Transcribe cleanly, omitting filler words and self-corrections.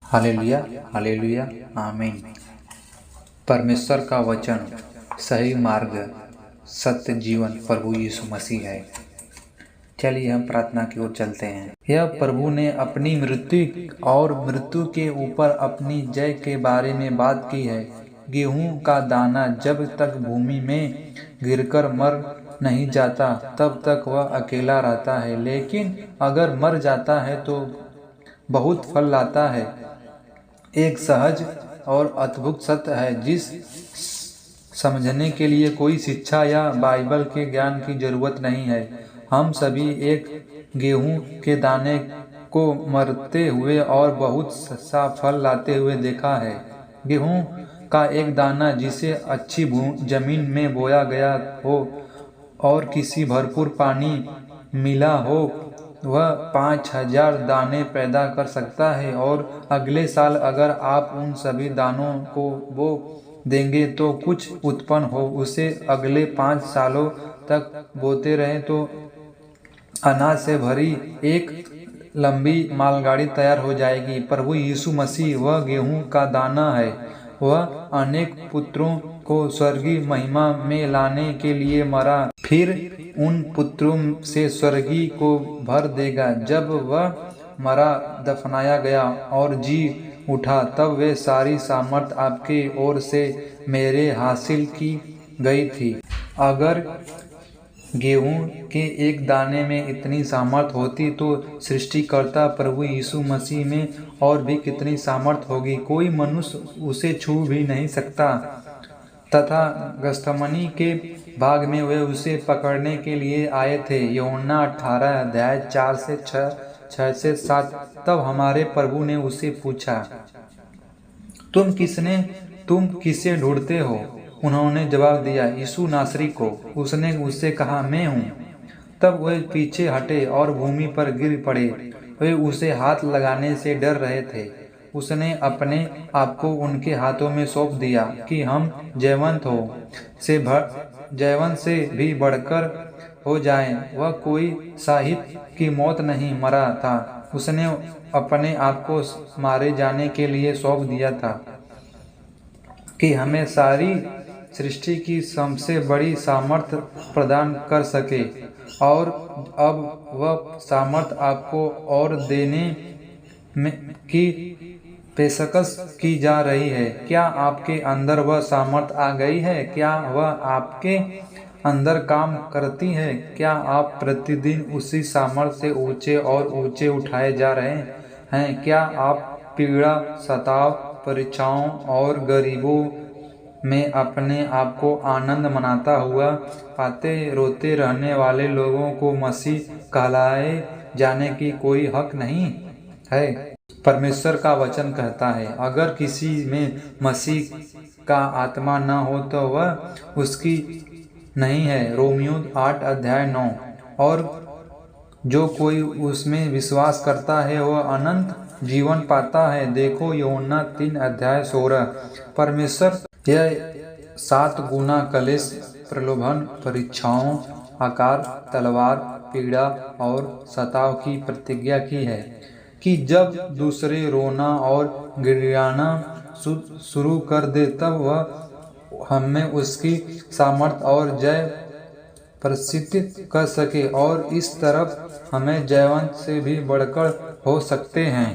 Hallelujah, hallelujah, आमीन। परमेश्वर का वचन सही मार्ग, सत्य जीवन प्रभु यीशु मसीह है। चलिए हम प्रार्थना की ओर चलते हैं। यह प्रभु ने अपनी मृत्यु और मृत्यु के ऊपर अपनी जय के बारे में बात की है। गेहूं का दाना जब तक भूमि में गिरकर मर नहीं जाता तब तक वह अकेला रहता है, लेकिन अगर मर जाता है तो बहुत फल लाता है। एक सहज और अद्भुत सत्य है जिस समझने के लिए कोई शिक्षा या बाइबल के ज्ञान की जरूरत नहीं है। हम सभी एक गेहूं के दाने को मरते हुए और बहुत सा फल लाते हुए देखा है। गेहूं का एक दाना जिसे अच्छी जमीन में बोया गया हो और किसी भरपूर पानी मिला हो, वह 5000 दाने पैदा कर सकता है। और अगले साल अगर आप उन सभी दानों को बो देंगे तो कुछ उत्पन्न हो, उसे अगले 5 सालों तक बोते रहें तो अनाज से भरी एक लंबी मालगाड़ी तैयार हो जाएगी। प्रभु यीशु मसीह वह गेहूं का दाना है। वह अनेक पुत्रों को स्वर्गीय महिमा में लाने के लिए मरा, फिर उन पुत्रों से स्वर्गीय को भर देगा। जब वह मरा, दफनाया गया और जी उठा, तब वे सारी सामर्थ आपके ओर से मेरे हासिल की गई थी। अगर गेहूं के एक दाने में इतनी सामर्थ होती तो सृष्टिकर्ता प्रभु यीशु मसीह में और भी कितनी सामर्थ होगी। कोई मनुष्य उसे छू भी नहीं सकता। तथा गस्थमनी के भाग में वे उसे पकड़ने के लिए आए थे। यूहन्ना 18 अध्याय 4 से 6 से 7। तब हमारे प्रभु ने उसे पूछा, तुम किसे ढूंढते हो? उन्होंने जवाब दिया, यीशु नासरी को। उसने उससे कहा, मैं हूँ। तब वे पीछे हटे और भूमि पर गिर पड़े। वे उसे हाथ लगाने से डर रहे थे। उसने अपने आप को उनके हाथों में सौंप दिया कि हम जयवंत से भी बढ़कर हो जाएं। वह कोई साहित्य की मौत नहीं मरा था। उसने अपने आप को मारे जाने के लिए सौंप दिया था कि हमें सारी सृष्टि की सबसे बड़ी सामर्थ प्रदान कर सके। और अब वह सामर्थ आपको और देने की पेशकश की जा रही है। क्या आपके अंदर वह सामर्थ आ गई है? क्या वह आपके अंदर काम करती है? क्या आप प्रतिदिन उसी सामर्थ से ऊंचे और ऊंचे उठाए जा रहे हैं? क्या आप पीड़ा, सताव, परीक्षाओं और गरीबों में अपने आप को आनंद मनाता हुआ पाते? रोते रहने वाले लोगों को मसीह कहलाए जाने की कोई हक नहीं है। परमेश्वर का वचन कहता है, अगर किसी में मसीह का आत्मा न हो तो वह उसकी नहीं है। रोमियो 8 अध्याय 9। और जो कोई उसमें विश्वास करता है वह अनंत जीवन पाता है। देखो यूहन्ना 3 अध्याय 16। परमेश्वर यह 7 गुना क्लेश, प्रलोभन, परीक्षाओं, आकार, तलवार, पीड़ा और सताव की प्रतिज्ञा की है कि जब दूसरे रोना और गिड़गिड़ाना शुरू कर दे तब वह हमें उसकी सामर्थ और जय प्रसिद्ध कर सके और इस तरफ हमें जयवंत से भी बढ़कर हो सकते हैं।